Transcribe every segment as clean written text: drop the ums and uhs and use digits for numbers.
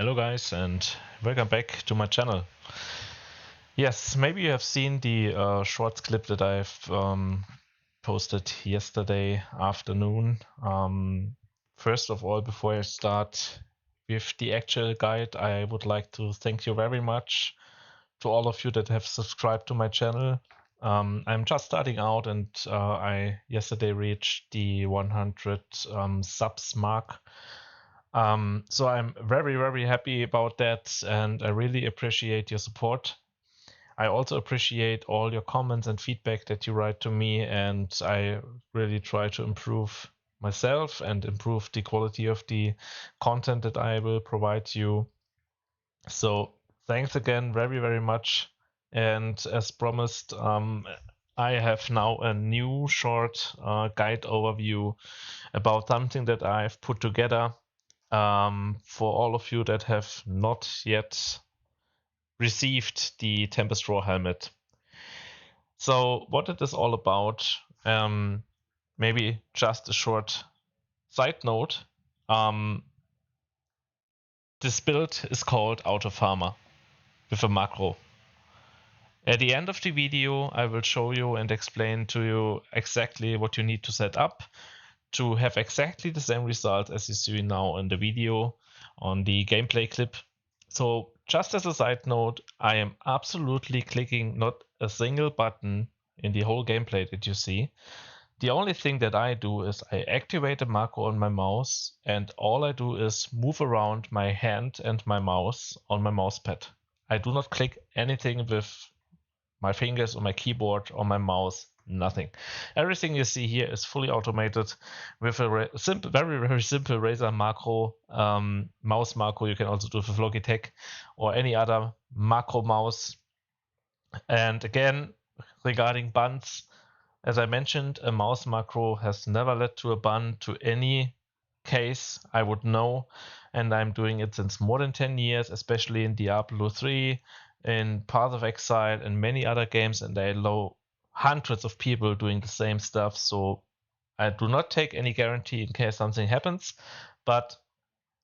Hello guys and welcome back to my channel. Yes, maybe you have seen the short clip that I've posted yesterday afternoon. First of all, before I start with the actual guide, I would like to thank you very much to all of you that have subscribed to my channel. I'm just starting out and I yesterday reached the 100 subs mark. So I'm very happy about that, and I really appreciate your support. I also appreciate all your comments and feedback that you write to me, and I really try to improve myself and improve the quality of the content that I will provide you. So thanks again very much. And as promised, I have now a new short guide overview about something that I've put together for all of you that have not yet received the Tempest Raw helmet. So what it is all about, maybe just a short side note. This build is called Auto Farmer with a macro. At the end of the video, I will show you and explain to you exactly what you need to set up to have exactly the same result as you see now in the video on the gameplay clip. So just as a side note, I am absolutely clicking not a single button in the whole gameplay that you see. The only thing that I do is I activate a macro on my mouse, and all I do is move around my hand and my mouse on my mouse pad. I do not click anything with my fingers or my keyboard or my mouse, nothing. Everything you see here is fully automated with a simple, very simple Razer macro, mouse macro. You can also do with Logitech or any other macro mouse. And again, regarding buns, as I mentioned, a mouse macro has never led to a bun to any case I would know, and I'm doing it since more than 10 years, especially in Diablo 3, in Path of Exile, and many other games, and I know hundreds of people doing the same stuff, so I do not take any guarantee in case something happens, but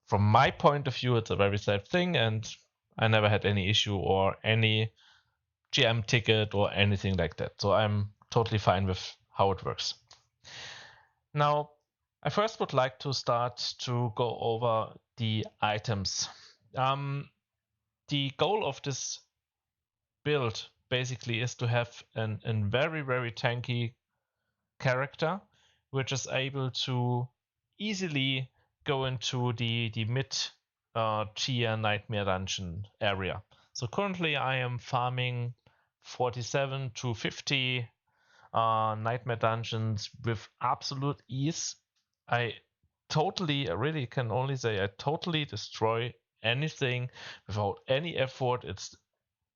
from my point of view, it's a very safe thing, and I never had any issue or any GM ticket or anything like that, so I'm totally fine with how it works. Now, I first would like to start to go over the items. The goal of this build basically is to have a very tanky character, which is able to easily go into the mid tier nightmare dungeon area. So currently I am farming 47 to 50 nightmare dungeons with absolute ease. I really can only say I totally destroy anything without any effort. It's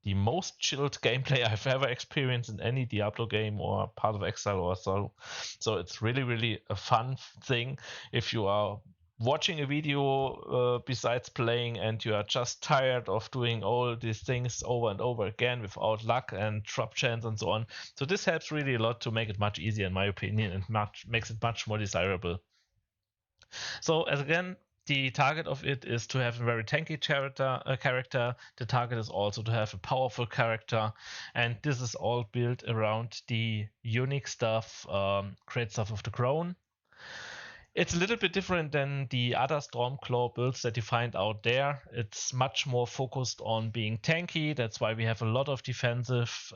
the most chilled gameplay I've ever experienced in any Diablo game or Path of Exile or so. So it's really a fun thing if you are watching a video besides playing and you are just tired of doing all these things over and over again without luck and drop chance and so on. So this helps really a lot to make it much easier in my opinion and makes it much more desirable. So as again, the target of it is to have a very tanky character. The target is also to have a powerful character, and this is all built around the unique stuff, Great Stuff of the Crown. It's a little bit different than the other Stormclaw builds that you find out there. It's much more focused on being tanky. That's why we have a lot of defensive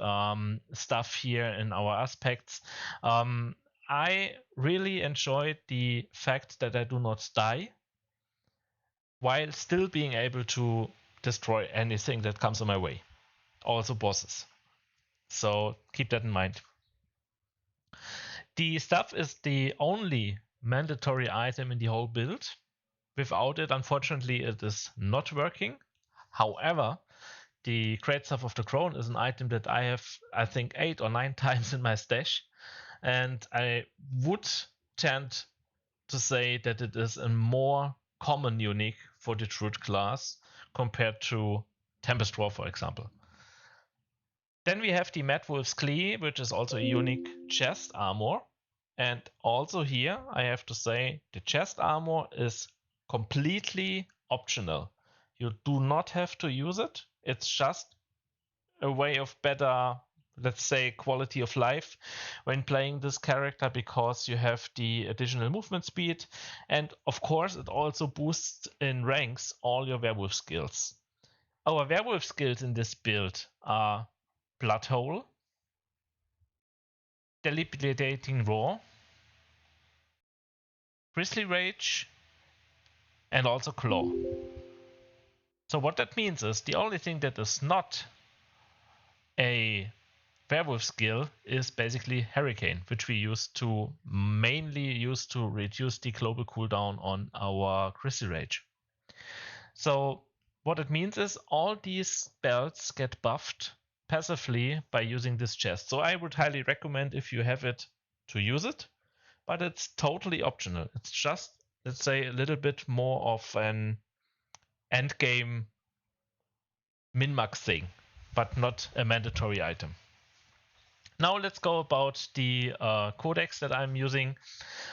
stuff here in our aspects. I really enjoyed the fact that I do not die while still being able to destroy anything that comes on my way, also bosses. So keep that in mind. The stuff is the only mandatory item in the whole build. Without it, unfortunately, it is not working. However, the Great Stuff of the Crown is an item that I have, I think, 8 or 9 times in my stash. And I would tend to say that it is a more common unique for the Druid class compared to Tempest Raw, for example. Then we have the Mad Wolf's Klee, which is also a unique chest armor. And also here, I have to say, the chest armor is completely optional. You do not have to use it. It's just a way of better, let's say, quality of life when playing this character, because you have the additional movement speed, and of course it also boosts in ranks all your werewolf skills. Our werewolf skills in this build are Bloodhole, Debilitating Roar, Grizzly Rage, and also Claw. So what that means is the only thing that is not a werewolf skill is basically Hurricane, which we mainly use to reduce the global cooldown on our Grizzly Rage. So what it means is all these spells get buffed passively by using this chest. So I would highly recommend, if you have it, to use it, but it's totally optional. It's just, let's say, a little bit more of an endgame min-max thing, but not a mandatory item. Now let's go about the codex that I'm using.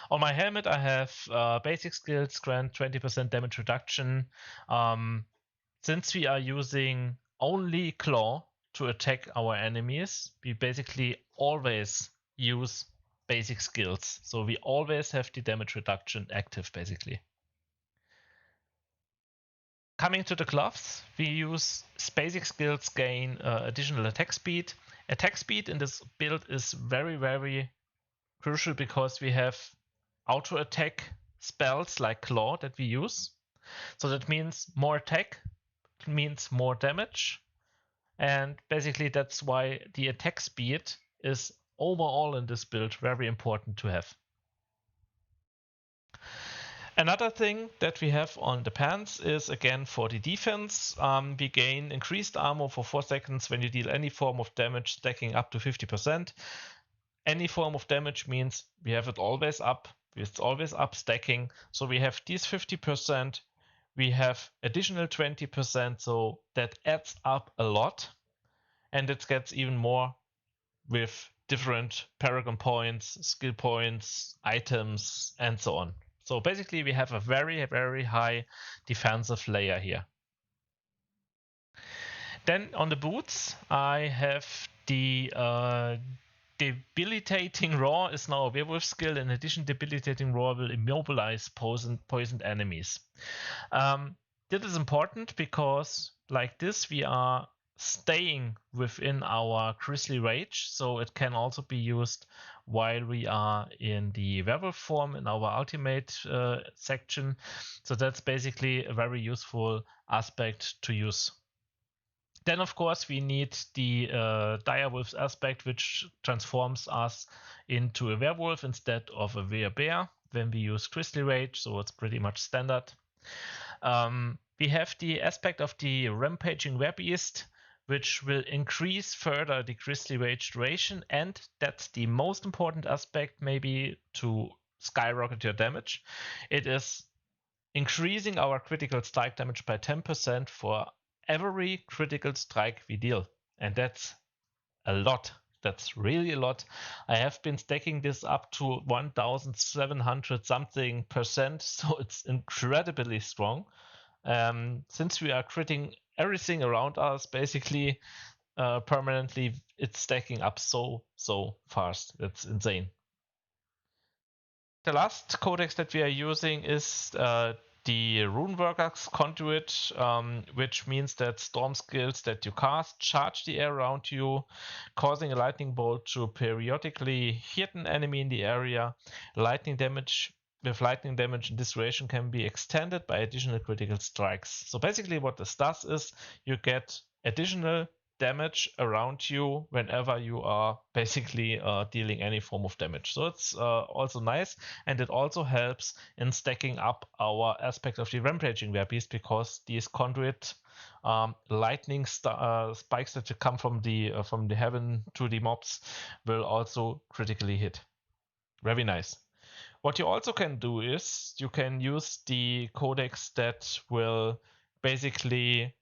On my helmet I have basic skills grant 20% damage reduction. Since we are using only Claw to attack our enemies, we basically always use basic skills. So we always have the damage reduction active basically. Coming to the gloves, we use basic skills gain additional attack speed. Attack speed in this build is very, very crucial because we have auto attack spells like Claw that we use. So that means more attack means more damage. And basically that's why the attack speed is overall in this build very important to have. Another thing that we have on the pants is, again, for the defense, we gain increased armor for 4 seconds when you deal any form of damage, stacking up to 50%. Any form of damage means we have it always up. It's always up stacking. So we have these 50%. We have additional 20%. So that adds up a lot. And it gets even more with different paragon points, skill points, items, and so on. So basically we have a very, very high defensive layer here. Then on the boots, I have the Debilitating Roar is now a werewolf skill. In addition, Debilitating Roar will immobilize poisoned enemies. This is important because like this we are staying within our Grizzly Rage, so it can also be used while we are in the werewolf form in our ultimate section. So that's basically a very useful aspect to use. Then, of course, we need the Direwolf's aspect, which transforms us into a werewolf instead of a werebear when we use Grizzly Rage, so it's pretty much standard. We have the aspect of the Rampaging Werebeast, which will increase further the Grizzly Rage duration, and that's the most important aspect maybe to skyrocket your damage. It is increasing our critical strike damage by 10% for every critical strike we deal, and that's a lot. That's really a lot. I have been stacking this up to 1700 something %, so it's incredibly strong. Since we are critting everything around us basically permanently, it's stacking up so fast. That's insane. The last codex that we are using is the Runeworker's Conduit, which means that storm skills that you cast charge the air around you, causing a lightning bolt to periodically hit an enemy in the area. Lightning damage in this duration can be extended by additional critical strikes. So basically what this does is you get additional damage around you whenever you are basically dealing any form of damage. So it's also nice, and it also helps in stacking up our aspect of the Rampaging Werebeast, because these conduit lightning spikes that come from the heaven to the mobs will also critically hit. Very nice. What you also can do is you can use the codex that will basically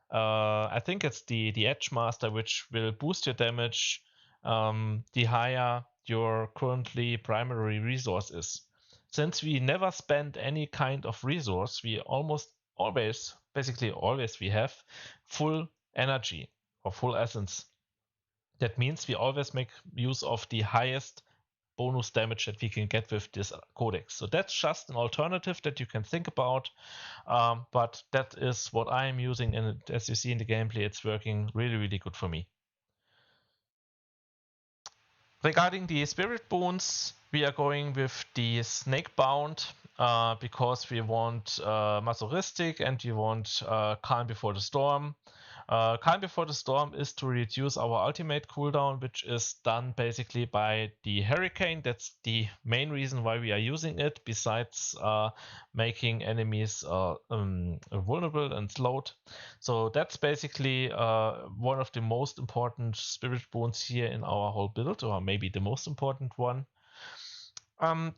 I think it's the Edge Master, which will boost your damage the higher your currently primary resource is. Since we never spend any kind of resource, we almost always basically always we have full energy or full essence. That means we always make use of the highest bonus damage that we can get with this codex. So that's just an alternative that you can think about, but that is what I am using, and as you see in the gameplay, it's working really, really good for me. Regarding the spirit boons, we are going with the snakebound because we want masochistic and we want calm before the storm. Calm before the storm is to reduce our ultimate cooldown, which is done basically by the hurricane. That's the main reason why we are using it, besides making enemies vulnerable and slowed. So that's basically one of the most important spirit boons here in our whole build, or maybe the most important one.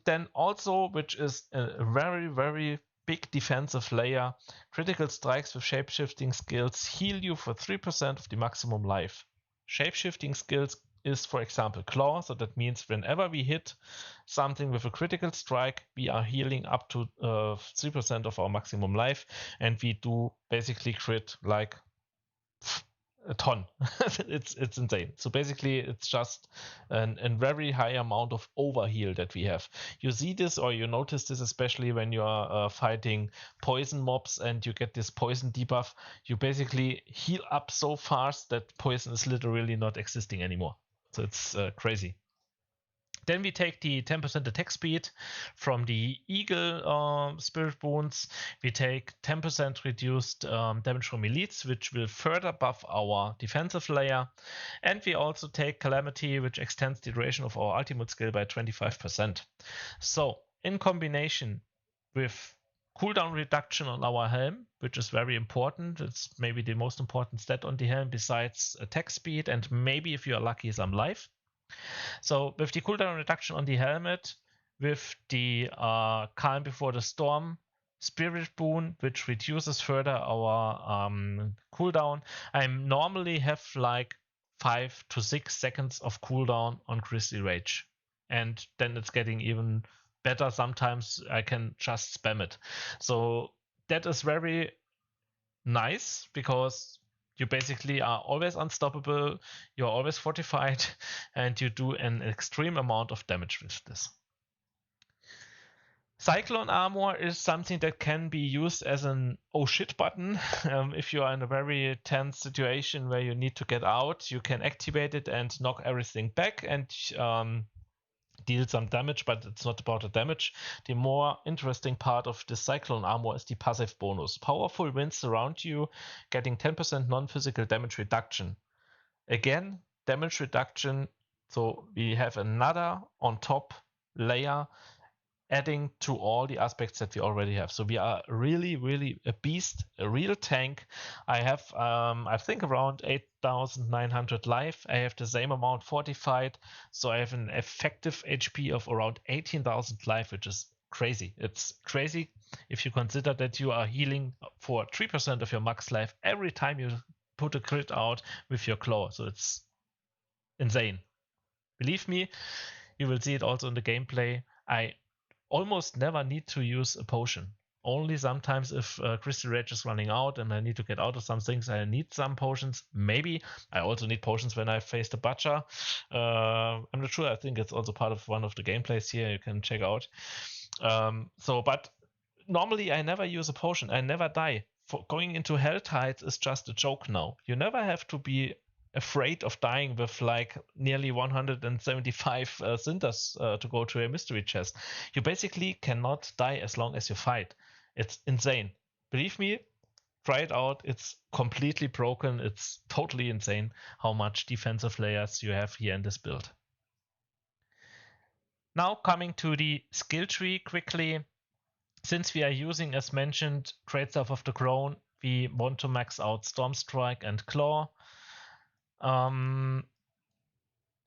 Then also, which is a very, very big defensive layer, critical strikes with shapeshifting skills heal you for 3% of the maximum life. Shapeshifting skills is, for example, Claw, so that means whenever we hit something with a critical strike, we are healing up to 3% of our maximum life, and we do basically crit like a ton. it's insane. So basically, it's just a very high amount of overheal that we have. You see this, or you notice this, especially when you are fighting poison mobs and you get this poison debuff. You basically heal up so fast that poison is literally not existing anymore. So it's crazy. Then we take the 10% attack speed from the Eagle Spirit Boons. We take 10% reduced damage from elites, which will further buff our defensive layer. And we also take Calamity, which extends the duration of our ultimate skill by 25%. So in combination with cooldown reduction on our helm, which is very important. It's maybe the most important stat on the helm besides attack speed, and maybe if you are lucky, some life. So with the cooldown reduction on the helmet, with the Calm Before the Storm Spirit Boon, which reduces further our cooldown, I normally have like 5 to 6 seconds of cooldown on Grizzly Rage. And then it's getting even better. Sometimes I can just spam it. So that is very nice because you basically are always unstoppable, you're always fortified, and you do an extreme amount of damage with this. Cyclone armor is something that can be used as an oh shit button. If you are in a very tense situation where you need to get out, you can activate it and knock everything back and deal some damage, but it's not about the damage. The more interesting part of the Cyclone armor is the passive bonus. Powerful winds surround you, getting 10% non-physical damage reduction. Again, damage reduction, so we have another on top layer adding to all the aspects that we already have. So we are really, really a beast, a real tank. I have, I think, around 8,900 life. I have the same amount fortified. So I have an effective HP of around 18,000 life, which is crazy. It's crazy if you consider that you are healing for 3% of your max life every time you put a crit out with your claw. So it's insane. Believe me, you will see it also in the gameplay. I almost never need to use a potion. Only sometimes if Crystal Rage is running out and I need to get out of some things, I need some potions. Maybe I also need potions when I face the Butcher. I'm not sure. I think it's also part of one of the gameplays here. You can check out. But normally I never use a potion. I never die. For going into Hell Tides is just a joke now. You never have to be afraid of dying with like nearly 175 cinders to go to a mystery chest. You basically cannot die as long as you fight. It's insane. Believe me, try it out. It's completely broken. It's totally insane how much defensive layers you have here in this build. Now coming to the skill tree quickly. Since we are using, as mentioned, Great Staff of the Crown, we want to max out Storm Strike and Claw.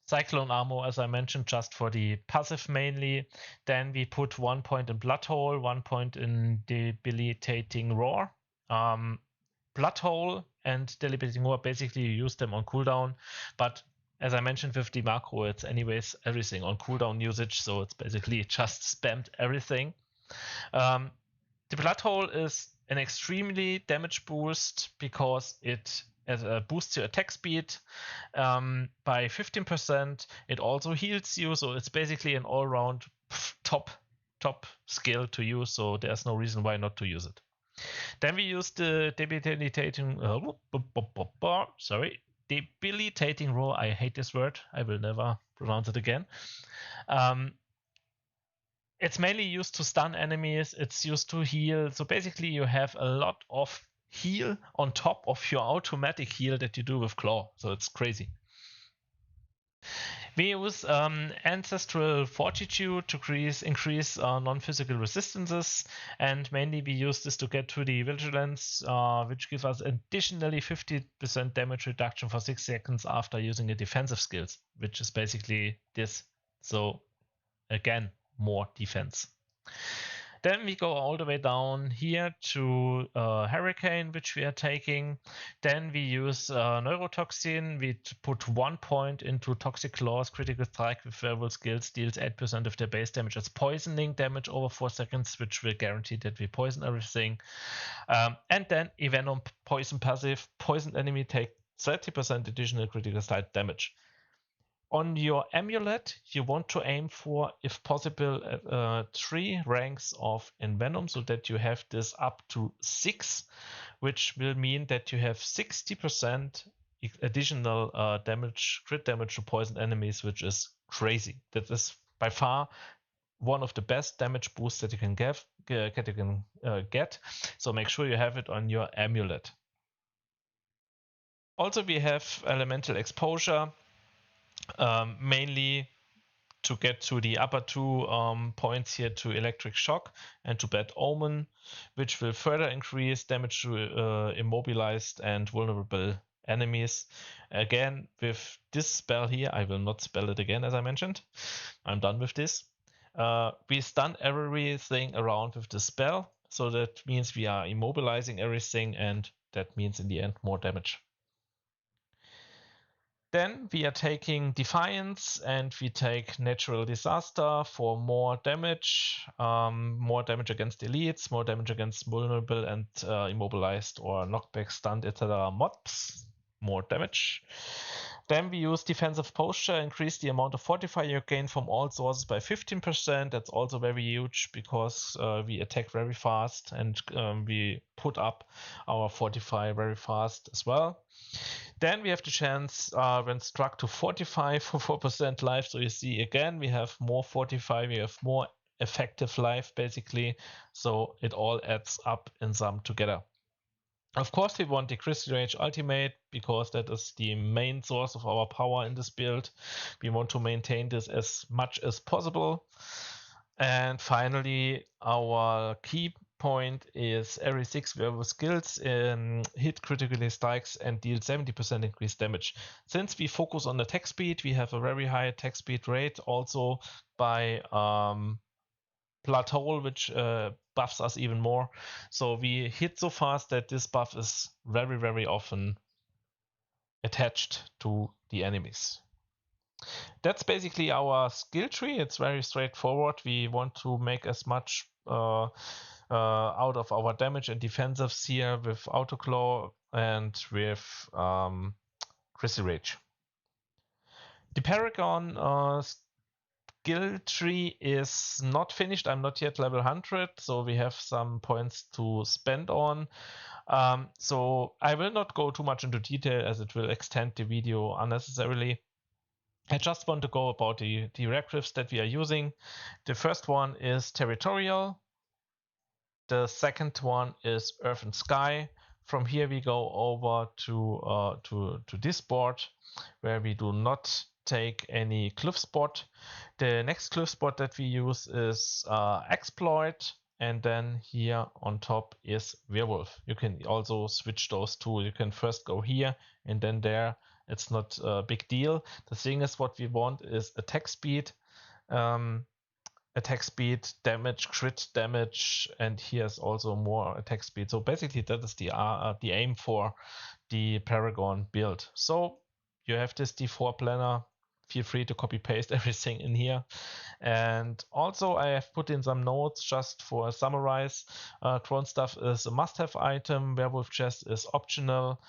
Cyclone armor, as I mentioned, just for the passive mainly. Then we put 1 point in Bloodhole, 1 point in Debilitating Roar. Bloodhole and Debilitating Roar, basically you use them on cooldown, but as I mentioned with the macro, it's anyways everything on cooldown usage, so it's basically just spammed everything. The Bloodhole is an extremely damage boost because it boosts your attack speed by 15%. It also heals you, so it's basically an all-round top skill to use, so there's no reason why not to use it. Then we use the debilitating debilitating roar. I hate this word. I will never pronounce it again. It's mainly used to stun enemies. It's used to heal. So basically you have a lot of heal on top of your automatic heal that you do with Claw. So it's crazy. We use Ancestral Fortitude to increase non-physical resistances, and mainly we use this to get to the Vigilance, which gives us additionally 50% damage reduction for 6 seconds after using a defensive skills, which is basically this. So again, more defense. Then we go all the way down here to Hurricane, which we are taking. Then we use Neurotoxin. We put 1 point into Toxic Claws. Critical Strike with Werewolf skills deals 8% of their base damage as poisoning damage over 4 seconds, which will guarantee that we poison everything. And then Envenom Poison passive. Poisoned enemy take 30% additional critical strike damage. On your amulet, you want to aim for, if possible, 3 ranks of Envenom, so that you have this up to 6, which will mean that you have 60% additional damage, crit damage to poisoned enemies, which is crazy. That is by far one of the best damage boosts that you can get. So make sure you have it on your amulet. Also, we have Elemental Exposure. Mainly to get to the upper 2 points here to Electric Shock and to Bad Omen, which will further increase damage to immobilized and vulnerable enemies. Again, with this spell here, I will not spell it again as I mentioned. I'm done with this. We stun everything around with the spell, so that means we are immobilizing everything, and that means in the end more damage. Then we are taking Defiance, and we take Natural Disaster for more damage against elites, more damage against vulnerable and immobilized or knockback, stunned, etc. mobs, more damage. Then we use Defensive Posture, increase the amount of Fortify you gain from all sources by 15%. That's also very huge because we attack very fast, and we put up our Fortify very fast as well. Then we have the chance when struck to Fortify for 4% life. So you see again, we have more Fortify, we have more effective life basically. So it all adds up in sum together. Of course, we want the Crystal Rage Ultimate because that is the main source of our power in this build. We want to maintain this as much as possible. And finally, our key point is every 6 werewolf skills hit critically strikes and deal 70% increased damage. Since we focus on attack speed, we have a very high attack speed rate also by Plateau, which buffs us even more. So we hit so fast that this buff is very, very often attached to the enemies. That's basically our skill tree. It's very straightforward. We want to make as much out of our damage and defensives here with Autoclaw and with Crystal Rage. The Paragon skill tree is not finished. I'm not yet level 100, so we have some points to spend on. So I will not go too much into detail as it will extend the video unnecessarily. I just want to go about the directives that we are using. The first one is Territorial. The second one is Earth and Sky. From here we go over to this board where we do not take any cliff spot. The next cliff spot that we use is Exploit, and then here on top is Werewolf. You can also switch those two. You can first go here and then there. It's not a big deal. The thing is, what we want is attack speed, damage, crit damage, and here's also more attack speed. So basically that is the aim for the Paragon build. So you have this D4 planner, feel free to copy paste everything in here. And also I have put in some notes just for a summarize. Drone stuff is a must-have item. Werewolf chest is optional.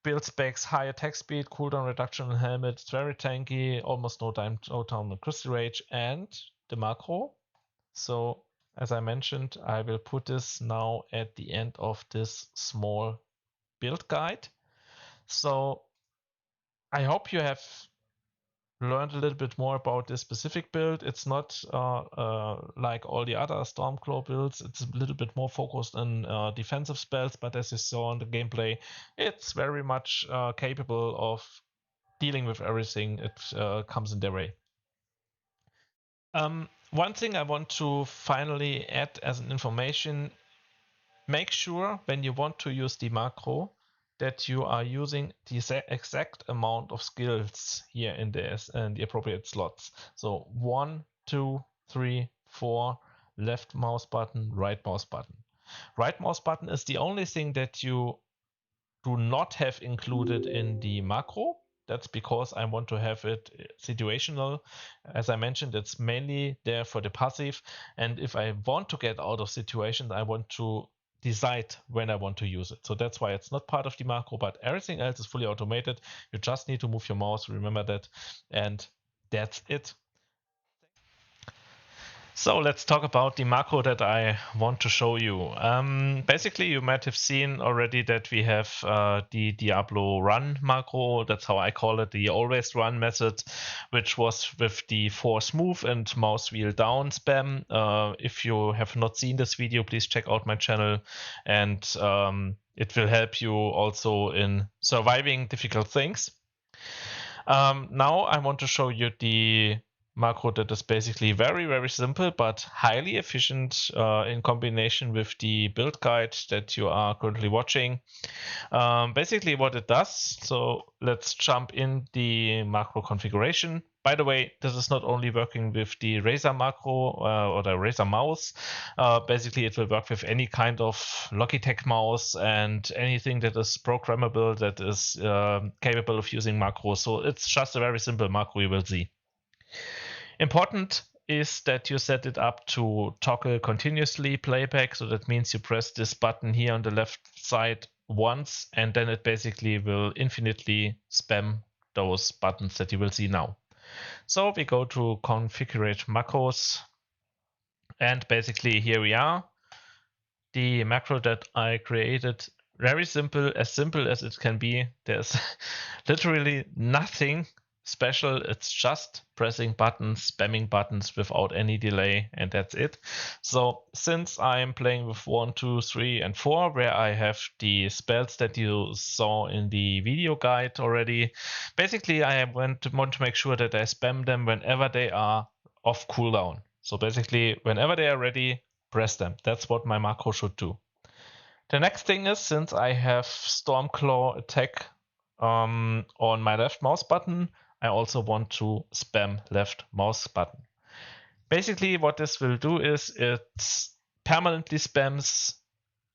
Build specs: high attack speed, cooldown reduction on helmet, it's very tanky, almost no time on crystal rage, and the macro. So as I mentioned, I will put this now at the end of this small build guide. So I hope you have learned a little bit more about this specific build. It's not like all the other Stormclaw builds. It's a little bit more focused on defensive spells, but as you saw in the gameplay, it's very much capable of dealing with everything it comes in their way. One thing I want to finally add as an information: make sure when you want to use the macro that you are using the exact amount of skills here in the appropriate slots. So 1, 2, 3, 4, left mouse button, right mouse button. Right mouse button is the only thing that you do not have included in the macro. That's because I want to have it situational. As I mentioned, it's mainly there for the passive. And if I want to get out of situations, I want to decide when I want to use it. So that's why it's not part of the macro, but everything else is fully automated. You just need to move your mouse, remember that, and that's it. So let's talk about the macro that I want to show you. Basically, you might have seen already that we have the Diablo run macro. That's how I call it, the always run method, which was with the force move and mouse wheel down spam. If you have not seen this video, please check out my channel, and it will help you also in surviving difficult things. Now I want to show you the macro that is basically very, very simple but highly efficient in combination with the build guide that you are currently watching. Basically what it does, so let's jump in the macro configuration. By the way, this is not only working with the Razer macro or the Razer mouse. Basically, it will work with any kind of Logitech mouse and anything that is programmable that is capable of using macro. So it's just a very simple macro you will see. Important is that you set it up to toggle continuously playback. So that means you press this button here on the left side once, and then it basically will infinitely spam those buttons that you will see now. So we go to configure macros, and basically here we are. The macro that I created, very simple as it can be. There's literally nothing special. It's just pressing buttons, spamming buttons without any delay, and that's it. So since I'm playing with 1, 2, 3, and 4, where I have the spells that you saw in the video guide already, basically I want to make sure that I spam them whenever they are off cooldown. So basically whenever they are ready, press them. That's what my macro should do. The next thing is, since I have Stormclaw attack on my left mouse button, I also want to spam left mouse button. Basically what this will do is it permanently spams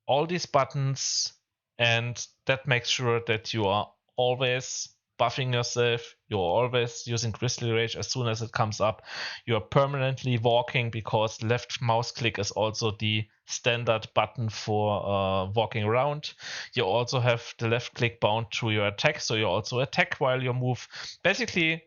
all these buttons, and that makes sure that you are always buffing yourself, you're always using Crystal Rage as soon as it comes up. You're permanently walking because left mouse click is also the standard button for walking around. You also have the left click bound to your attack, so you also attack while you move. Basically,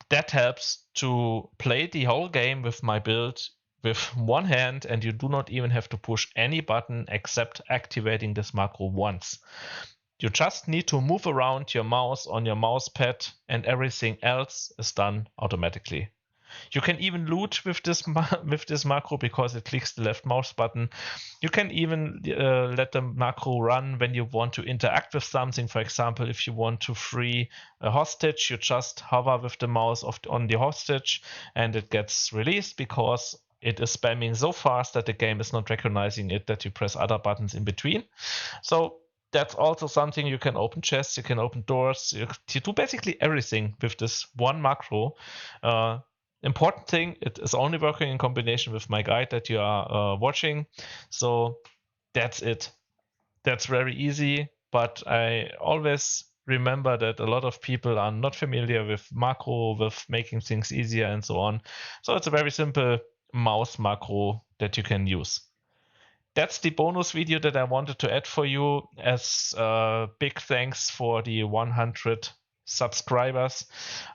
that helps to play the whole game with my build with one hand, and you do not even have to push any button except activating this macro once. You just need to move around your mouse on your mouse pad, and everything else is done automatically. You can even loot with this macro because it clicks the left mouse button. You can even let the macro run when you want to interact with something. For example, if you want to free a hostage, you just hover with the mouse on the hostage and it gets released because it is spamming so fast that the game is not recognizing it, that you press other buttons in between. So that's also something. You can open chests, you can open doors, you do basically everything with this one macro. Important thing, it is only working in combination with my guide that you are watching. So that's it. That's very easy, but I always remember that a lot of people are not familiar with macro, with making things easier and so on. So it's a very simple mouse macro that you can use. That's the bonus video that I wanted to add for you as big thanks for the 100 subscribers.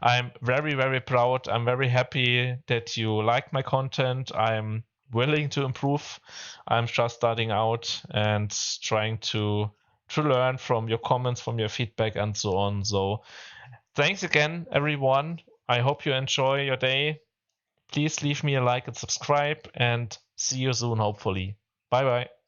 I'm very, very proud. I'm very happy that you like my content. I'm willing to improve. I'm just starting out and trying to learn from your comments, from your feedback, and so on. So thanks again, everyone. I hope you enjoy your day. Please leave me a like and subscribe, and see you soon, hopefully. Bye bye.